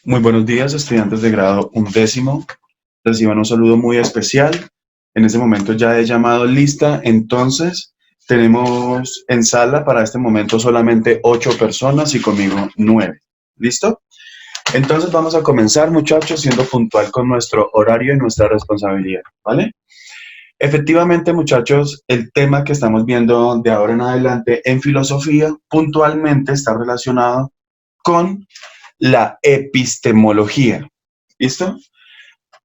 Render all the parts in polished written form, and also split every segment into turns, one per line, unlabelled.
Muy buenos días, estudiantes de grado undécimo. Reciban un saludo muy especial. En este momento ya he llamado lista, entonces tenemos en sala para este momento solamente 8 personas y conmigo 9. ¿Listo? Entonces vamos a comenzar, muchachos, siendo puntual con nuestro horario y nuestra responsabilidad, ¿vale? Efectivamente, muchachos, el tema que estamos viendo de ahora en adelante en filosofía puntualmente está relacionado con la epistemología. ¿Listo?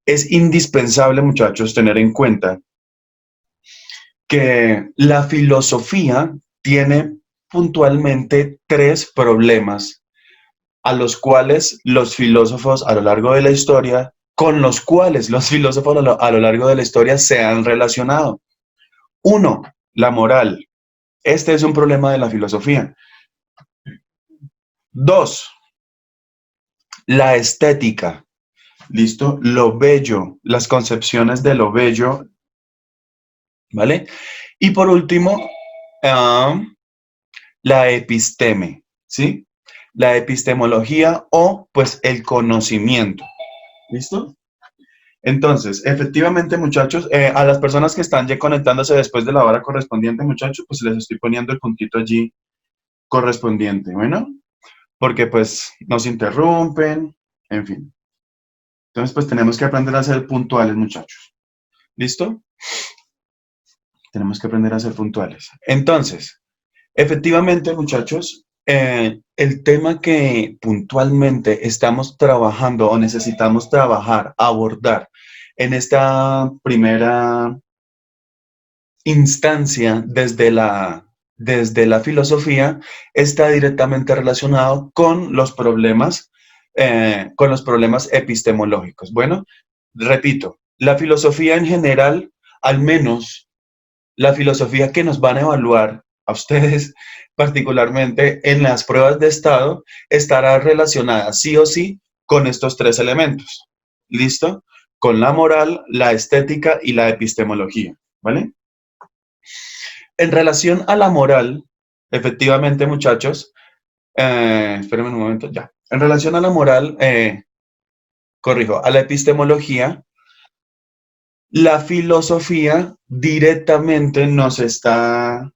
Es indispensable, muchachos, tener en cuenta que la filosofía tiene puntualmente tres problemas a los cuales los filósofos a lo largo de la historia, con los cuales los filósofos a lo largo de la historia se han relacionado. Uno, la moral. Este es un problema de la filosofía. Dos, la estética. ¿Listo? Lo bello, las concepciones de lo bello, ¿vale? Y por último, la episteme, ¿sí? La epistemología o pues el conocimiento. ¿Listo? Entonces, efectivamente, muchachos, a las personas que están ya conectándose después de la hora correspondiente, muchachos, pues les estoy poniendo el puntito allí correspondiente, ¿bueno? Porque pues nos interrumpen, en fin. Entonces, pues tenemos que aprender a ser puntuales, muchachos. ¿Listo? Tenemos que aprender a ser puntuales. Entonces, efectivamente, muchachos, el tema que puntualmente estamos trabajando o necesitamos trabajar, abordar en esta primera instancia desde la filosofía está directamente relacionado con los problemas epistemológicos. Bueno, repito, la filosofía en general, al menos la filosofía que nos van a evaluar a ustedes particularmente en las pruebas de estado, estará relacionada sí o sí con estos tres elementos. ¿Listo? Con la moral, la estética y la epistemología. ¿Vale? En relación a la moral, efectivamente, muchachos, espérenme un momento, ya. En relación a la moral, corrijo, a la epistemología, la filosofía directamente nos está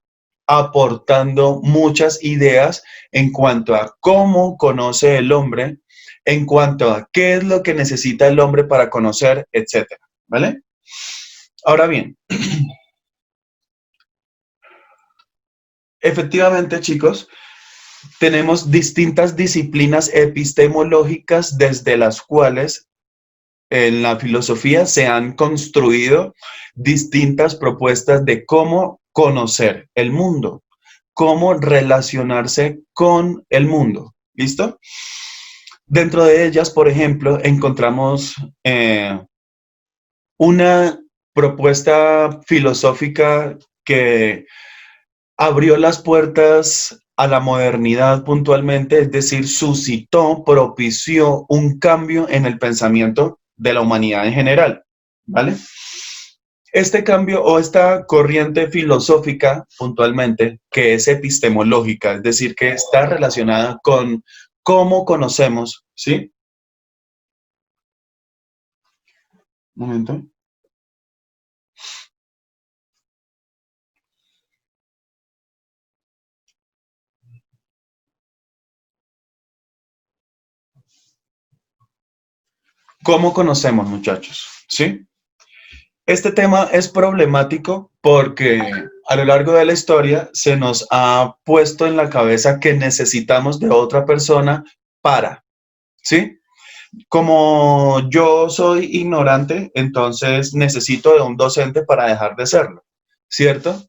aportando muchas ideas en cuanto a cómo conoce el hombre, en cuanto a qué es lo que necesita el hombre para conocer, etcétera, ¿vale? Ahora bien, efectivamente, chicos, tenemos distintas disciplinas epistemológicas desde las cuales en la filosofía se han construido distintas propuestas de cómo conocer el mundo, cómo relacionarse con el mundo. ¿Listo? Dentro de ellas, por ejemplo, encontramos una propuesta filosófica que abrió las puertas a la modernidad puntualmente, es decir, suscitó, propició un cambio en el pensamiento de la humanidad en general, ¿vale? Este cambio o esta corriente filosófica puntualmente, que es epistemológica, es decir, que está relacionada con cómo conocemos, ¿sí? Un momento. ¿Cómo conocemos, muchachos? ¿Sí? Este tema es problemático porque a lo largo de la historia se nos ha puesto en la cabeza que necesitamos de otra persona para, ¿sí? Como yo soy ignorante, entonces necesito de un docente para dejar de serlo, ¿cierto?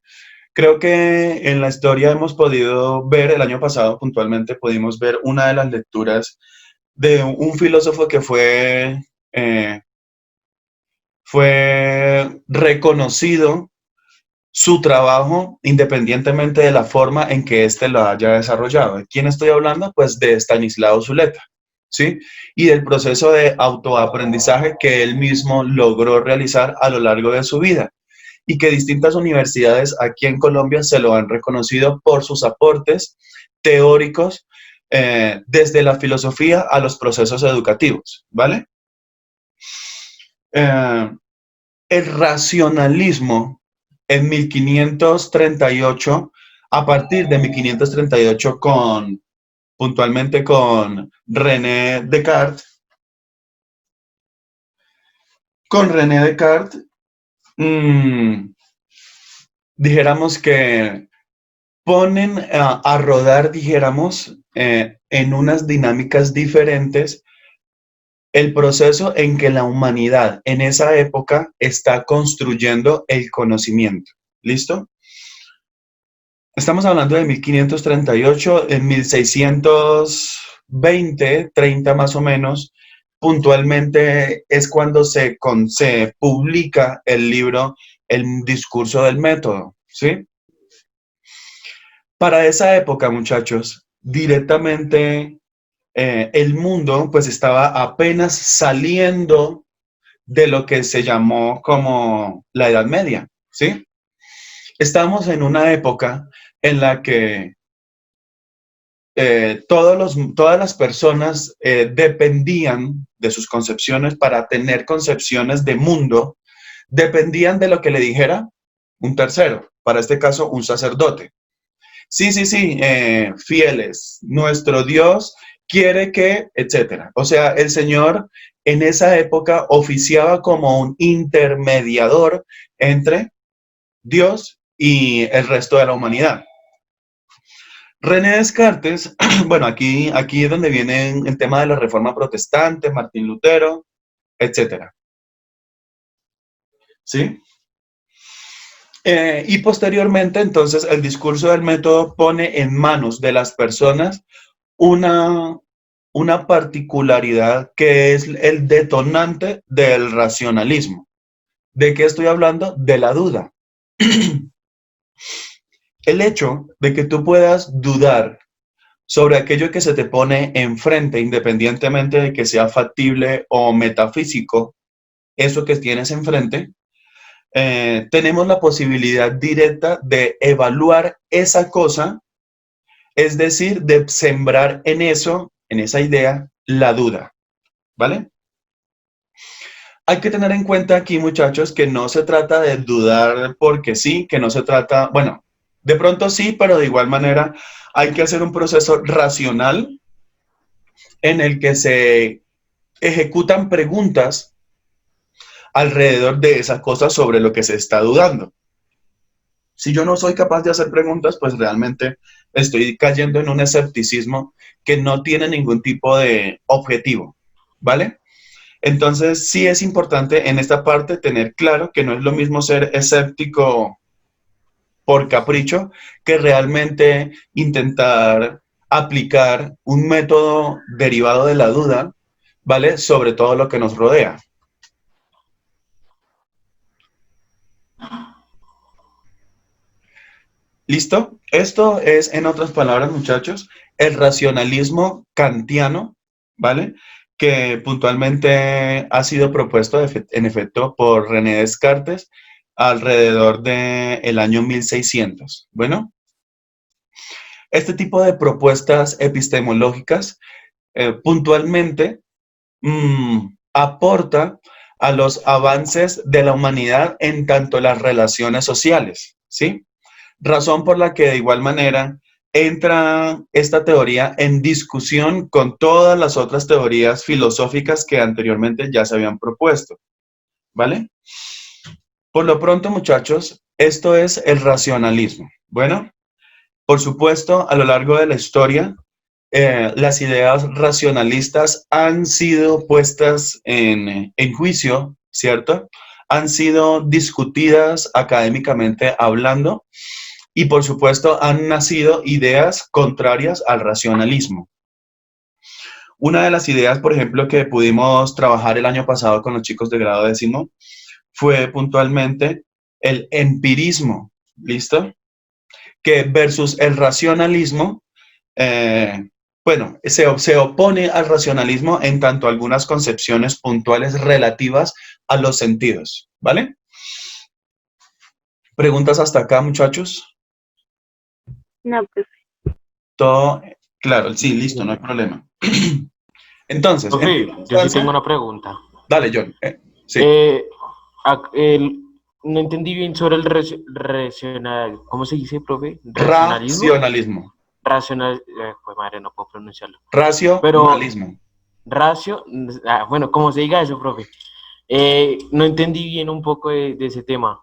Creo que en la historia hemos podido ver, el año pasado puntualmente pudimos ver una de las lecturas de un filósofo que fue reconocido su trabajo independientemente de la forma en que éste lo haya desarrollado. ¿De quién estoy hablando? Pues de Stanislao Zuleta, ¿sí? Y del proceso de autoaprendizaje que él mismo logró realizar a lo largo de su vida y que distintas universidades aquí en Colombia se lo han reconocido por sus aportes teóricos desde la filosofía a los procesos educativos, ¿vale? Eh, el racionalismo en 1538, a partir de 1538 puntualmente con René Descartes, dijéramos que ponen a rodar, dijéramos, en unas dinámicas diferentes el proceso en que la humanidad en esa época está construyendo el conocimiento. ¿Listo? Estamos hablando de 1538, en 1620, 30 más o menos, puntualmente es cuando se publica el libro El discurso del método, ¿sí? Para esa época, muchachos, directamente el mundo pues estaba apenas saliendo de lo que se llamó como la Edad Media, ¿sí? Estamos en una época en la que todas las personas dependían de sus concepciones para tener concepciones de mundo, dependían de lo que le dijera un tercero, para este caso un sacerdote. Sí, sí, sí, fieles, nuestro Dios quiere que, etcétera. O sea, el Señor en esa época oficiaba como un intermediador entre Dios y el resto de la humanidad. René Descartes, bueno, aquí es donde viene el tema de la Reforma Protestante, Martín Lutero, etcétera. ¿Sí? Y posteriormente, entonces, el discurso del método pone en manos de las personas una, una particularidad que es el detonante del racionalismo. ¿De qué estoy hablando? De la duda. El hecho de que tú puedas dudar sobre aquello que se te pone enfrente, independientemente de que sea factible o metafísico, eso que tienes enfrente, tenemos la posibilidad directa de evaluar esa cosa, es decir, de sembrar en eso, en esa idea, la duda, ¿vale? Hay que tener en cuenta aquí, muchachos, que no se trata de dudar porque sí, que no se trata, bueno, de pronto sí, pero de igual manera hay que hacer un proceso racional en el que se ejecutan preguntas alrededor de esas cosas sobre lo que se está dudando. Si yo no soy capaz de hacer preguntas, pues realmente estoy cayendo en un escepticismo que no tiene ningún tipo de objetivo, ¿vale? Entonces, sí es importante en esta parte tener claro que no es lo mismo ser escéptico por capricho que realmente intentar aplicar un método derivado de la duda, ¿vale? Sobre todo lo que nos rodea. ¿Listo? Esto es, en otras palabras, muchachos, el racionalismo kantiano, ¿vale? Que puntualmente ha sido propuesto, en efecto, por René Descartes alrededor del año 1600. Bueno, este tipo de propuestas epistemológicas puntualmente aporta a los avances de la humanidad en tanto las relaciones sociales, ¿sí? Razón por la que de igual manera entra esta teoría en discusión con todas las otras teorías filosóficas que anteriormente ya se habían propuesto, ¿vale? Por lo pronto, muchachos, esto es el racionalismo. Bueno, por supuesto, a lo largo de la historia, las ideas racionalistas han sido puestas en juicio, ¿cierto? Han sido discutidas académicamente hablando y por supuesto han nacido ideas contrarias al racionalismo. Una de las ideas, por ejemplo, que pudimos trabajar el año pasado con los chicos de grado décimo fue puntualmente el empirismo, ¿listo? Que versus el racionalismo, bueno, se opone al racionalismo en tanto algunas concepciones puntuales relativas a los sentidos, ¿vale? ¿Preguntas hasta acá, muchachos?
No, pues.
Todo Claro, sí, listo, no hay problema. Entonces, en
Profe,
primera
yo sí tengo
instancia,
una pregunta.
dale, John. Sí,
Eh, no entendí bien sobre el racional, ¿cómo se dice, profe? ¿Racionalismo?
racionalismo.
Racional, pues madre, no puedo pronunciarlo. Pero,
Racionalismo.
racio, bueno, como se diga eso, profe. No entendí bien un poco de ese tema.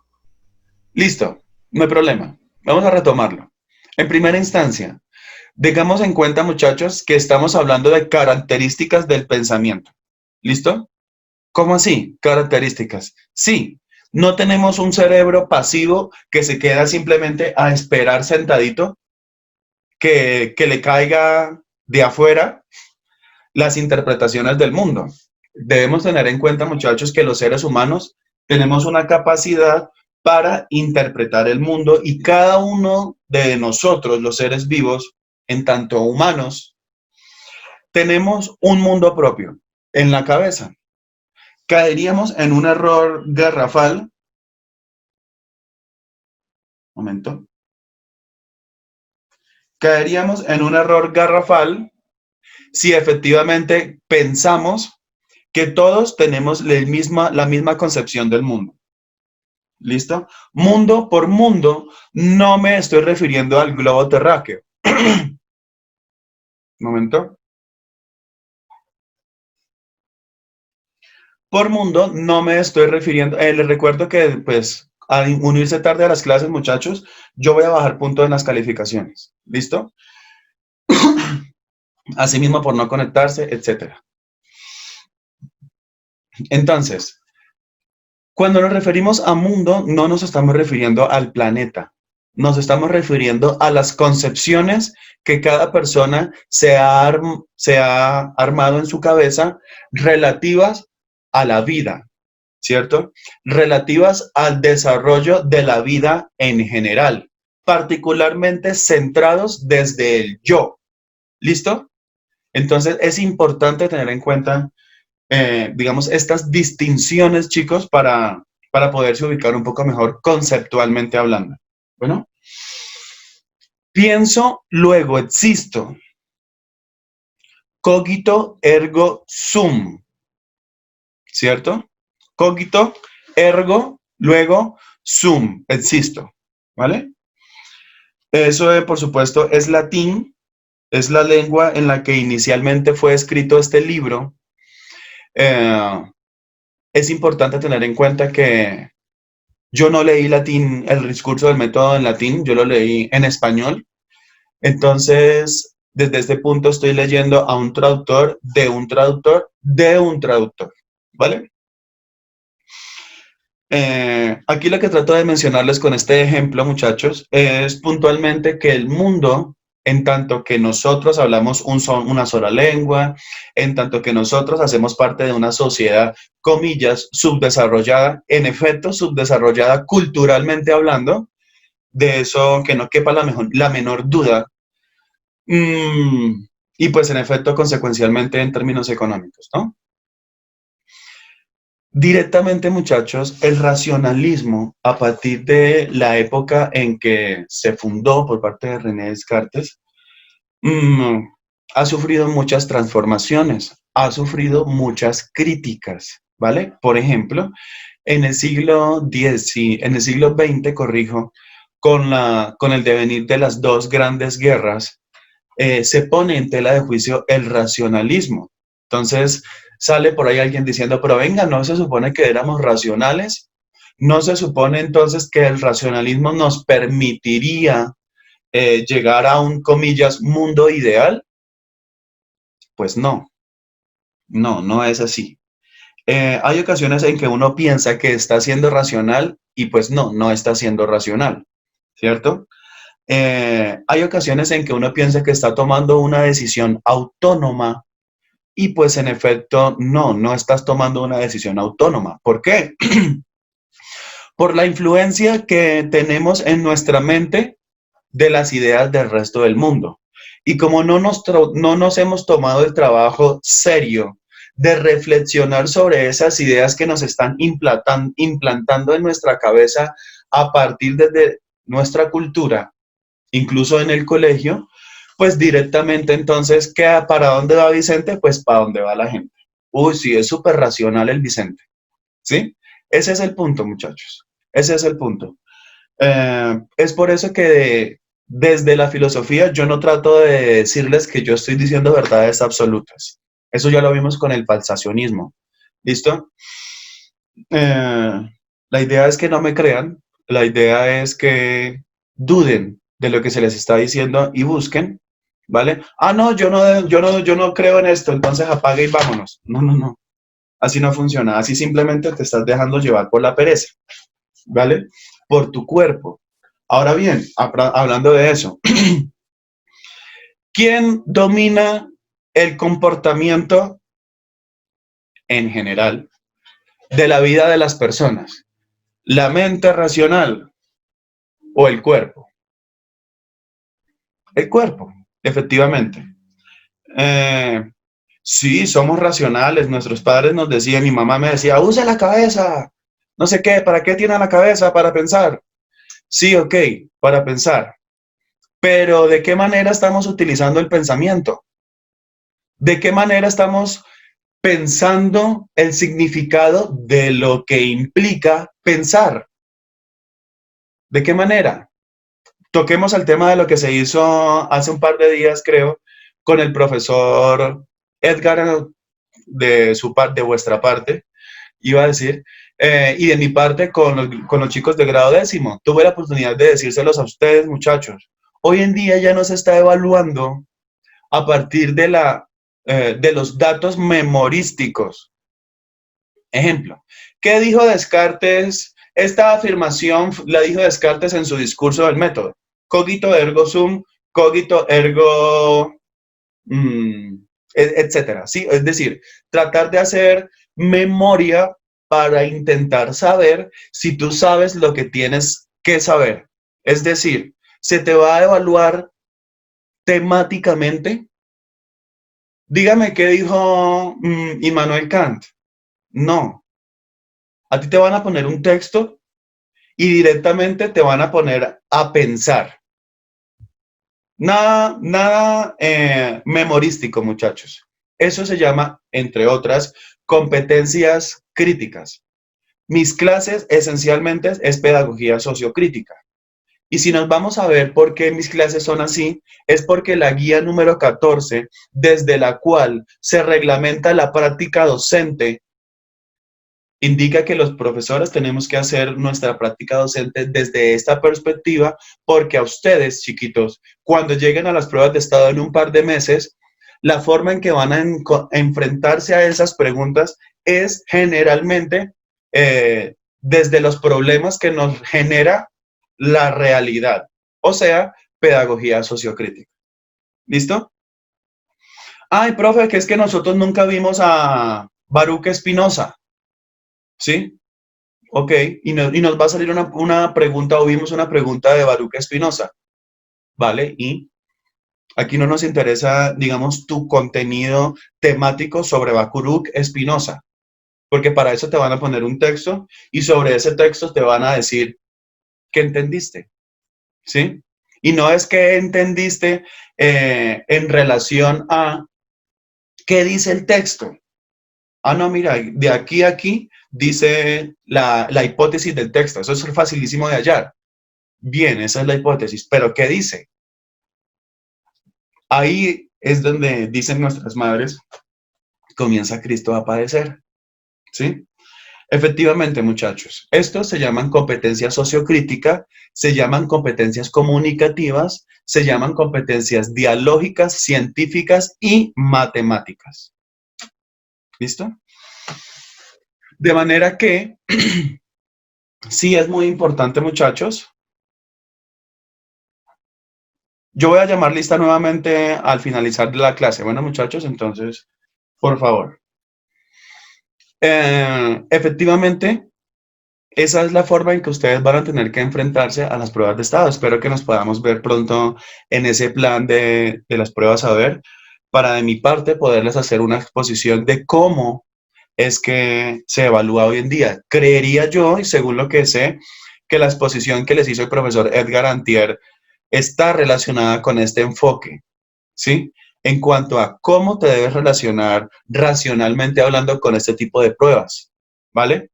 Listo, no hay problema. Vamos a retomarlo. En primera instancia, tengamos en cuenta, muchachos, que estamos hablando de características del pensamiento. ¿Listo? ¿Cómo así? Características. Sí, no tenemos un cerebro pasivo que se queda simplemente a esperar sentadito que le caiga de afuera las interpretaciones del mundo. Debemos tener en cuenta, muchachos, que los seres humanos tenemos una capacidad para interpretar el mundo y cada uno de nosotros, los seres vivos, en tanto humanos, tenemos un mundo propio en la cabeza. Caeríamos en un error garrafal. Momento. Caeríamos en un error garrafal si efectivamente pensamos que todos tenemos la misma concepción del mundo. ¿Listo? Mundo por mundo, no me estoy refiriendo al globo terráqueo. Momento. Por mundo, no me estoy refiriendo. Les recuerdo que, pues, al unirse tarde a las clases, muchachos, yo voy a bajar punto en las calificaciones. ¿Listo? Asimismo, por no conectarse, etcétera. Entonces, cuando nos referimos a mundo, no nos estamos refiriendo al planeta, nos estamos refiriendo a las concepciones que cada persona se ha armado en su cabeza relativas a la vida, ¿cierto? Relativas al desarrollo de la vida en general, particularmente centrados desde el yo. ¿Listo? Entonces es importante tener en cuenta digamos, estas distinciones, chicos, para poderse ubicar un poco mejor conceptualmente hablando. Bueno, pienso, luego existo. Cogito, ergo, sum. ¿Cierto? Cogito, ergo, luego, sum. Existo. ¿Vale? Eso, por supuesto, es latín. Es la lengua en la que inicialmente fue escrito este libro. Eh, es importante tener en cuenta que yo no leí latín, el discurso del método en latín, yo lo leí en español. Entonces, desde este punto estoy leyendo a un traductor, de un traductor, de un traductor, ¿vale? Aquí lo que trato de mencionarles con este ejemplo, muchachos, es puntualmente que el mundo, en tanto que nosotros hablamos una sola lengua, en tanto que nosotros hacemos parte de una sociedad, comillas, subdesarrollada, en efecto, subdesarrollada culturalmente hablando, de eso que no quepa la menor duda, mm, y pues en efecto, consecuencialmente en términos económicos, ¿no? Directamente, muchachos, el racionalismo, a partir de la época en que se fundó por parte de René Descartes, mm, ha sufrido muchas transformaciones, ha sufrido muchas críticas, ¿vale? Por ejemplo, en el siglo X, sí, en el siglo XX, corrijo, con el devenir de las dos grandes guerras, se pone en tela de juicio el racionalismo. Entonces sale por ahí alguien diciendo, pero venga, ¿no se supone que éramos racionales? ¿No se supone entonces que el racionalismo nos permitiría llegar a un, comillas, mundo ideal? Pues no, no es así. Hay ocasiones en que uno piensa que está siendo racional y pues no está siendo racional, ¿cierto? Hay ocasiones en que uno piensa que está tomando una decisión autónoma y pues en efecto no estás tomando una decisión autónoma. ¿Por qué? Por la influencia que tenemos en nuestra mente de las ideas del resto del mundo. Y como no nos hemos tomado el trabajo serio de reflexionar sobre esas ideas que nos están implantando en nuestra cabeza a partir de nuestra cultura, incluso en el colegio, pues directamente entonces, ¿para dónde va Vicente? Pues para dónde va la gente. Uy, sí, es súper racional el Vicente, ¿sí? Ese es el punto, muchachos. Ese es el punto. Es por eso que desde la filosofía yo no trato de decirles que yo estoy diciendo verdades absolutas. Eso ya lo vimos con el falsacionismo. ¿Listo? La idea es que no me crean, la idea es que duden de lo que se les está diciendo y busquen, ¿vale? Ah, no, yo no creo en esto, entonces apague y vámonos. No, no, no. Así no funciona. Así simplemente te estás dejando llevar por la pereza, ¿vale? Por tu cuerpo. Ahora bien, hablando de eso, ¿quién domina el comportamiento en general de la vida de las personas? ¿La mente racional o el cuerpo? El cuerpo, efectivamente. Eh, sí, somos racionales. Nuestros padres nos decían, mi mamá me decía, usa la cabeza. No sé qué, ¿para qué tiene la cabeza? Para pensar. Sí, ok, para pensar. Pero ¿de qué manera estamos utilizando el pensamiento? ¿De qué manera estamos pensando el significado de lo que implica pensar? ¿De qué manera? Toquemos el tema de lo que se hizo hace un par de días, creo, con el profesor Edgar de vuestra parte, iba a decir, y de mi parte con los chicos de grado décimo. Tuve la oportunidad de decírselos a ustedes, muchachos. Hoy en día ya no se está evaluando a partir de los datos memorísticos. Ejemplo, ¿qué dijo Descartes? Esta afirmación la dijo Descartes en su discurso del método. Cogito ergo sum, cogito ergo, etcétera. ¿Sí? Es decir, tratar de hacer memoria para intentar saber si tú sabes lo que tienes que saber. Es decir, se te va a evaluar temáticamente. Dígame qué dijo Immanuel Kant. No. A ti te van a poner un texto y directamente te van a poner a pensar. Nada memorístico, muchachos. Eso se llama, entre otras, competencias críticas. Mis clases esencialmente es pedagogía sociocrítica. Y si nos vamos a ver por qué mis clases son así, es porque la guía número 14, desde la cual se reglamenta la práctica docente, indica que los profesores tenemos que hacer nuestra práctica docente desde esta perspectiva, porque a ustedes, chiquitos, cuando lleguen a las pruebas de estado en un par de meses, la forma en que van a enfrentarse a esas preguntas es generalmente desde los problemas que nos genera la realidad, o sea, pedagogía sociocrítica. ¿Listo? Ay, profe, que es que nosotros nunca vimos a Baruch Espinosa, ¿sí? Ok, y nos va a salir una pregunta, o vimos una pregunta de Baruch Espinosa, ¿vale? Y aquí no nos interesa, digamos, tu contenido temático sobre Baruch Espinosa, porque para eso te van a poner un texto y sobre ese texto te van a decir qué entendiste, ¿sí? Y no es que entendiste en relación a qué dice el texto. Ah, no, mira, de aquí a aquí dice la hipótesis del texto. Eso es facilísimo de hallar. Bien, esa es la hipótesis. Pero ¿qué dice? Ahí es donde dicen nuestras madres, comienza Cristo a padecer. ¿Sí? Efectivamente, muchachos, estos se llaman competencias sociocríticas, se llaman competencias comunicativas, se llaman competencias dialógicas, científicas y matemáticas. ¿Listo? De manera que sí es muy importante, muchachos. Yo voy a llamar lista nuevamente al finalizar la clase. Bueno, muchachos, entonces, por favor. Efectivamente, esa es la forma en que ustedes van a tener que enfrentarse a las pruebas de estado. Espero que nos podamos ver pronto en ese plan de las pruebas a ver, para de mi parte poderles hacer una exposición de cómo es que se evalúa hoy en día. Creería yo, y según lo que sé, que la exposición que les hizo el profesor Edgar Antier está relacionada con este enfoque. ¿sí? En cuanto a cómo te debes relacionar racionalmente hablando con este tipo de pruebas, ¿vale?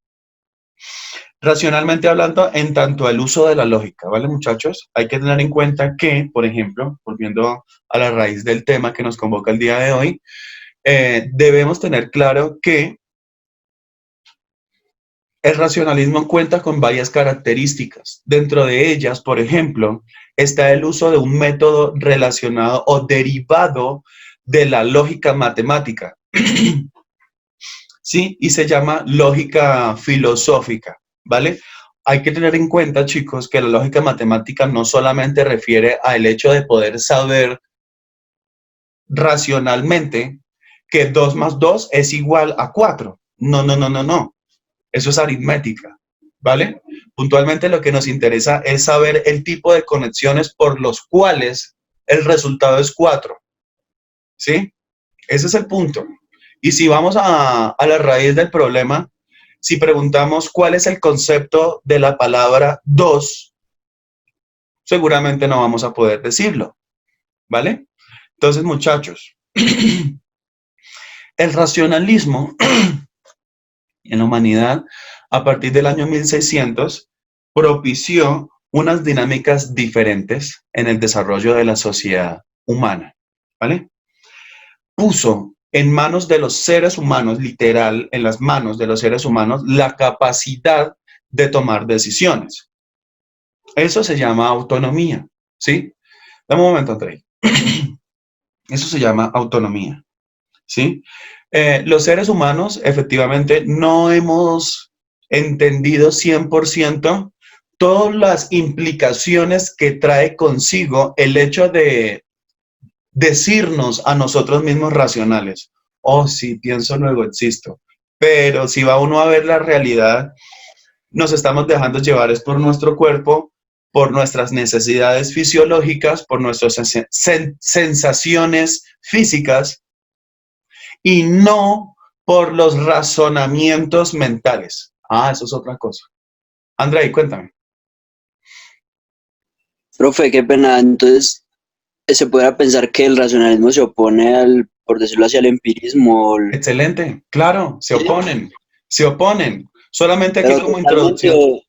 Racionalmente hablando, en tanto al uso de la lógica, ¿vale, muchachos? Hay que tener en cuenta que, por ejemplo, volviendo a la raíz del tema que nos convoca el día de hoy, debemos tener claro que el racionalismo cuenta con varias características. Dentro de ellas, por ejemplo, está el uso de un método relacionado o derivado de la lógica matemática, ¿sí? Y se llama lógica filosófica, ¿vale? Hay que tener en cuenta, chicos, que la lógica matemática no solamente refiere al hecho de poder saber racionalmente que 2 más 2 es igual a 4. No, no, no, no, no. Eso es aritmética, ¿vale? Puntualmente lo que nos interesa es saber el tipo de conexiones por los cuales el resultado es 4, ¿sí? Ese es el punto. Y si vamos a la raíz del problema, si preguntamos cuál es el concepto de la palabra 2, seguramente no vamos a poder decirlo, ¿vale? Entonces, muchachos, el racionalismo en la humanidad, a partir del año 1600, propició unas dinámicas diferentes en el desarrollo de la sociedad humana, ¿vale? Puso en manos de los seres humanos, literal, en las manos de los seres humanos, la capacidad de tomar decisiones. Eso se llama autonomía, ¿sí? Dame un momento, Andrei. Eso se llama autonomía, ¿sí? Los seres humanos efectivamente no hemos entendido 100% todas las implicaciones que trae consigo el hecho de decirnos a nosotros mismos racionales. Oh, sí, pienso, luego existo. Pero si va uno a ver la realidad, nos estamos dejando llevar es por nuestro cuerpo, por nuestras necesidades fisiológicas, por nuestras sensaciones físicas, y no por los razonamientos mentales. Ah, eso es otra cosa. Andrei, cuéntame.
Profe, qué pena. Entonces, se pudiera pensar que el racionalismo se opone al, por decirlo así, al empirismo.
Excelente, claro, se
¿Sí?
oponen, se oponen. Solamente aquí
Pero
como
totalmente,
introducción.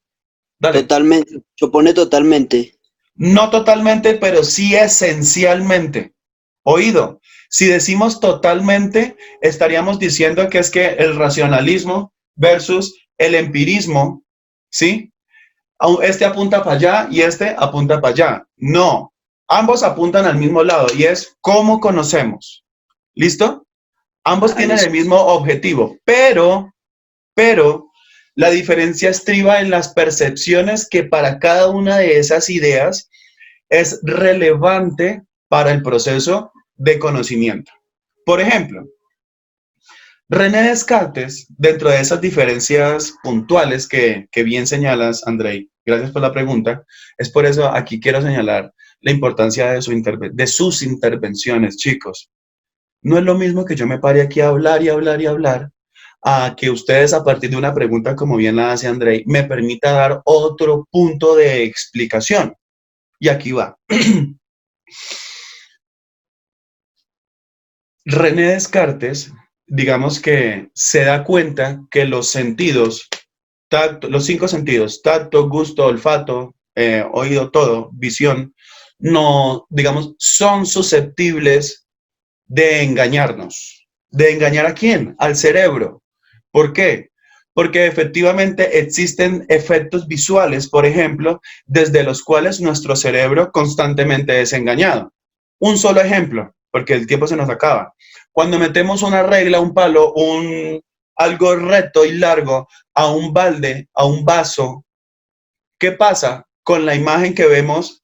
Dale.
totalmente, se opone totalmente.
No totalmente, pero sí esencialmente. Oído, si decimos totalmente, estaríamos diciendo que es que el racionalismo versus el empirismo, ¿sí? Este apunta para allá y este apunta para allá. No, ambos apuntan al mismo lado y es cómo conocemos. ¿Listo? Ambos
Ah,
tienen el
listo.
mismo objetivo, pero la diferencia estriba en las percepciones que para cada una de esas ideas es relevante para el proceso de conocimiento. Por ejemplo, René Descartes, dentro de esas diferencias puntuales que bien señalas, Andrei, gracias por la pregunta, es por eso aquí quiero señalar la importancia de sus intervenciones, chicos. No es lo mismo que yo me pare aquí a hablar y hablar y hablar, a que ustedes a partir de una pregunta, como bien la hace Andrei, me permita dar otro punto de explicación. Y aquí va. René Descartes, digamos que se da cuenta que los sentidos, tacto, los 5 sentidos, tacto, gusto, olfato, oído, todo, visión, no, digamos, son susceptibles de engañarnos. ¿De engañar a quién? Al cerebro. ¿Por qué? Porque efectivamente existen efectos visuales, por ejemplo, desde los cuales nuestro cerebro constantemente es engañado. Un solo ejemplo, porque el tiempo se nos acaba. Cuando metemos una regla, un palo, algo recto y largo a un balde, a un vaso, ¿qué pasa con la imagen que vemos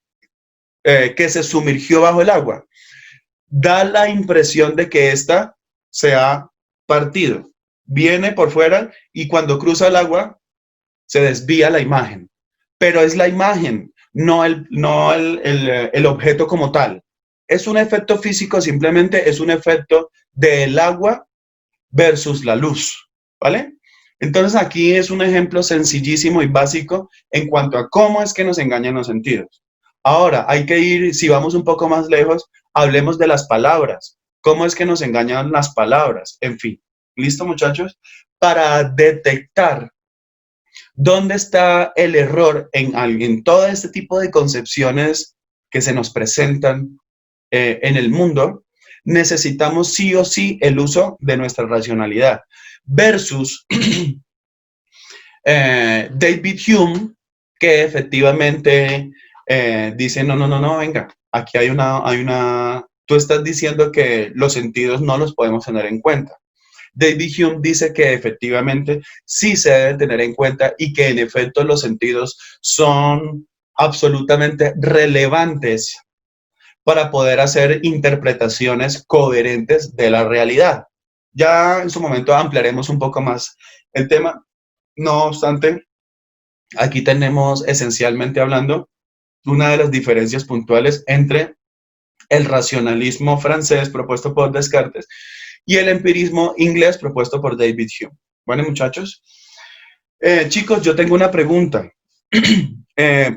que se sumergió bajo el agua? Da la impresión de que ésta se ha partido. Viene por fuera y cuando cruza el agua se desvía la imagen. Pero es la imagen, no el objeto como tal. Es un efecto físico, simplemente es un efecto del agua versus la luz, ¿vale? Entonces aquí es un ejemplo sencillísimo y básico en cuanto a cómo es que nos engañan los sentidos. Ahora, hay que ir, si vamos un poco más lejos, hablemos de las palabras. ¿Cómo es que nos engañan las palabras? En fin, ¿listo, muchachos? Para detectar dónde está el error en todo este tipo de concepciones que se nos presentan en el mundo, necesitamos sí o sí el uso de nuestra racionalidad. Versus David Hume, que efectivamente dice, no, no, no, no, venga, aquí tú estás diciendo que los sentidos no los podemos tener en cuenta. David Hume dice que efectivamente sí se deben tener en cuenta y que en efecto los sentidos son absolutamente relevantes para poder hacer interpretaciones coherentes de la realidad. Ya en su momento ampliaremos un poco más el tema. No obstante, aquí tenemos esencialmente hablando una de las diferencias puntuales entre el racionalismo francés propuesto por Descartes y el empirismo inglés propuesto por David Hume. Bueno, muchachos. Chicos, yo tengo una pregunta.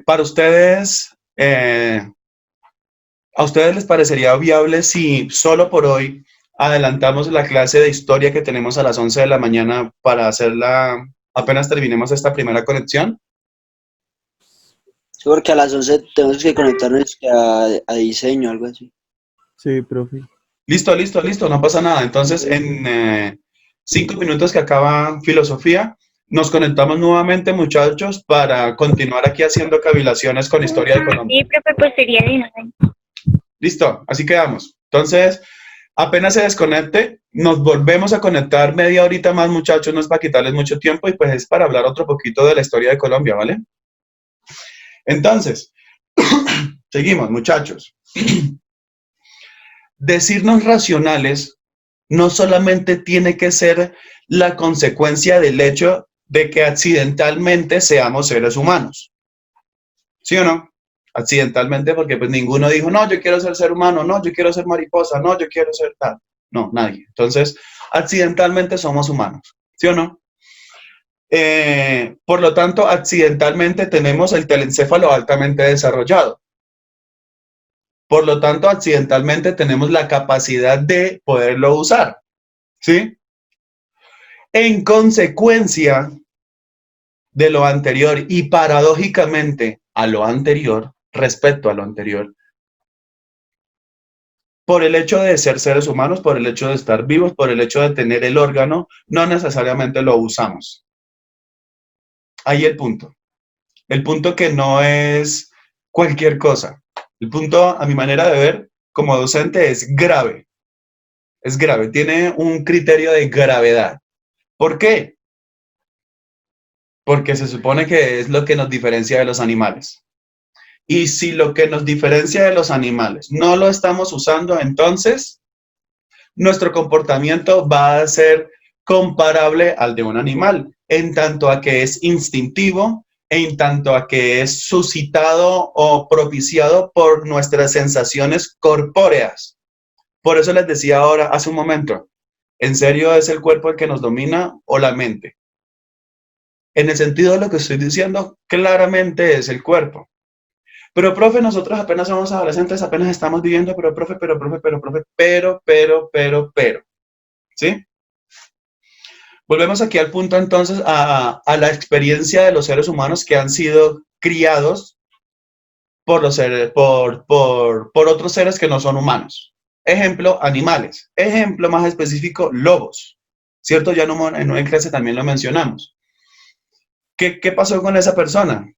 Para ustedes, ¿a ustedes les parecería viable si solo por hoy adelantamos la clase de historia que tenemos a las 11 de la mañana para hacerla apenas terminemos esta primera conexión?
Sí, porque a las 11 tenemos que conectarnos a diseño, algo así.
Sí, profe.
Listo, listo, listo, no pasa nada. Entonces, en 5 minutos que acaba filosofía, nos conectamos nuevamente, muchachos, para continuar aquí haciendo cavilaciones con historia de Colombia.
Sí, profe, pues sería design.
Listo, así quedamos. Entonces, apenas se desconecte, nos volvemos a conectar media horita más, muchachos, no es para quitarles mucho tiempo y pues es para hablar otro poquito de la historia de Colombia, ¿vale? Entonces, seguimos, muchachos. Decirnos racionales no solamente tiene que ser la consecuencia del hecho de que accidentalmente seamos seres humanos. ¿Sí o no? Accidentalmente, porque pues ninguno dijo, no, yo quiero ser humano, no, yo quiero ser mariposa, no, yo quiero ser tal. No, nadie. Entonces, accidentalmente somos humanos. ¿Sí o no? Por lo tanto, accidentalmente tenemos el telencéfalo altamente desarrollado. Por lo tanto, accidentalmente tenemos la capacidad de poderlo usar, ¿sí? En consecuencia de lo anterior y paradójicamente a lo anterior, respecto a lo anterior, por el hecho de ser seres humanos, por el hecho de estar vivos, por el hecho de tener el órgano, no necesariamente lo usamos. Ahí el punto. El punto que no es cualquier cosa. El punto, a mi manera de ver, como docente, es grave. Es grave, tiene un criterio de gravedad. ¿Por qué? Porque se supone que es lo que nos diferencia de los animales. Y si lo que nos diferencia de los animales no lo estamos usando, entonces nuestro comportamiento va a ser comparable al de un animal, en tanto a que es instintivo, en tanto a que es suscitado o propiciado por nuestras sensaciones corpóreas. Por eso les decía ahora, hace un momento, ¿en serio es el cuerpo el que nos domina o la mente? En el sentido de lo que estoy diciendo, claramente es el cuerpo. Pero, profe, nosotros apenas somos adolescentes, apenas estamos viviendo, pero, profe, ¿sí? Volvemos aquí al punto, entonces, a la experiencia de los seres humanos que han sido criados por otros seres que no son humanos. Ejemplo, animales. Ejemplo más específico, lobos. ¿Cierto? Ya en una clase también lo mencionamos. ¿Qué pasó con esa persona?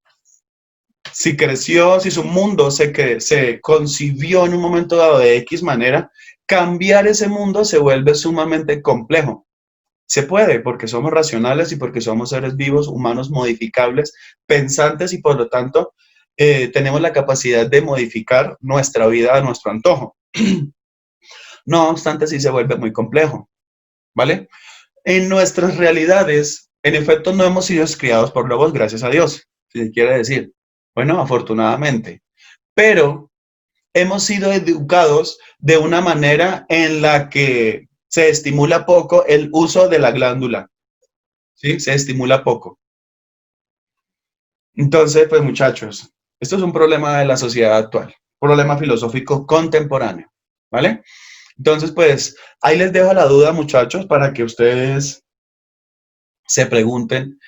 Si creció, si su mundo se concibió en un momento dado de X manera, cambiar ese mundo se vuelve sumamente complejo. Se puede porque somos racionales y porque somos seres vivos, humanos modificables, pensantes y por lo tanto tenemos la capacidad de modificar nuestra vida a nuestro antojo. No obstante, sí se vuelve muy complejo, ¿vale? En nuestras realidades, en efecto, no hemos sido criados por lobos, gracias a Dios, si se quiere decir. Bueno, afortunadamente. Pero hemos sido educados de una manera en la que se estimula poco el uso de la glándula. ¿Sí? Se estimula poco. Entonces, pues muchachos, Esto es un problema de la sociedad actual, problema filosófico contemporáneo, ¿vale? Entonces, pues, ahí les dejo la duda, muchachos, para que ustedes se pregunten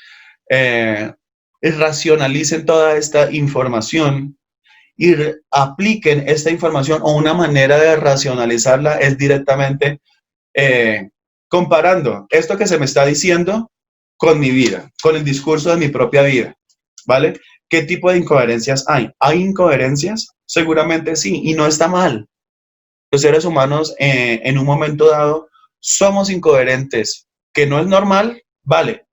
y racionalicen toda esta información y apliquen esta información, o una manera de racionalizarla es directamente comparando esto que se me está diciendo con mi vida, con el discurso de mi propia vida, ¿vale? ¿Qué tipo de incoherencias hay? ¿Hay incoherencias? Seguramente sí, y no está mal. Los seres humanos en un momento dado somos incoherentes, que no es normal, vale,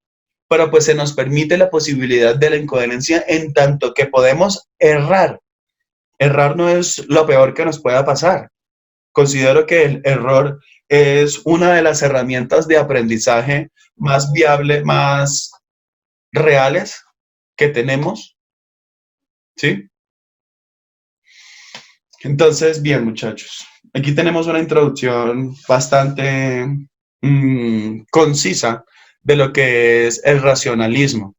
pero pues se nos permite la posibilidad de la incoherencia en tanto que podemos errar. Errar no es lo peor que nos pueda pasar. Considero que el error es una de las herramientas de aprendizaje más viable, más reales que tenemos, ¿sí? Entonces, bien, muchachos, aquí tenemos una introducción bastante concisa de lo que es el racionalismo.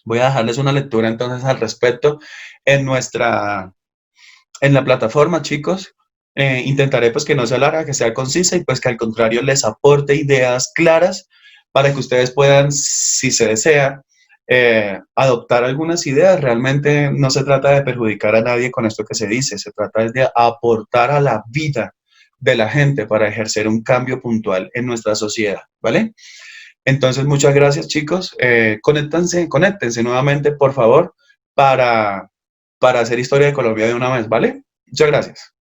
Voy a dejarles una lectura entonces al respecto en la plataforma, chicos. Intentaré pues que no sea larga, que sea concisa y pues que al contrario les aporte ideas claras para que ustedes puedan, si se desea, adoptar algunas ideas. Realmente no se trata de perjudicar a nadie con esto que se dice, se trata de aportar a la vida de la gente para ejercer un cambio puntual en nuestra sociedad, ¿vale? Entonces, muchas gracias, chicos. Conéctense nuevamente, por favor, para hacer historia de Colombia de una vez, ¿vale? Muchas gracias.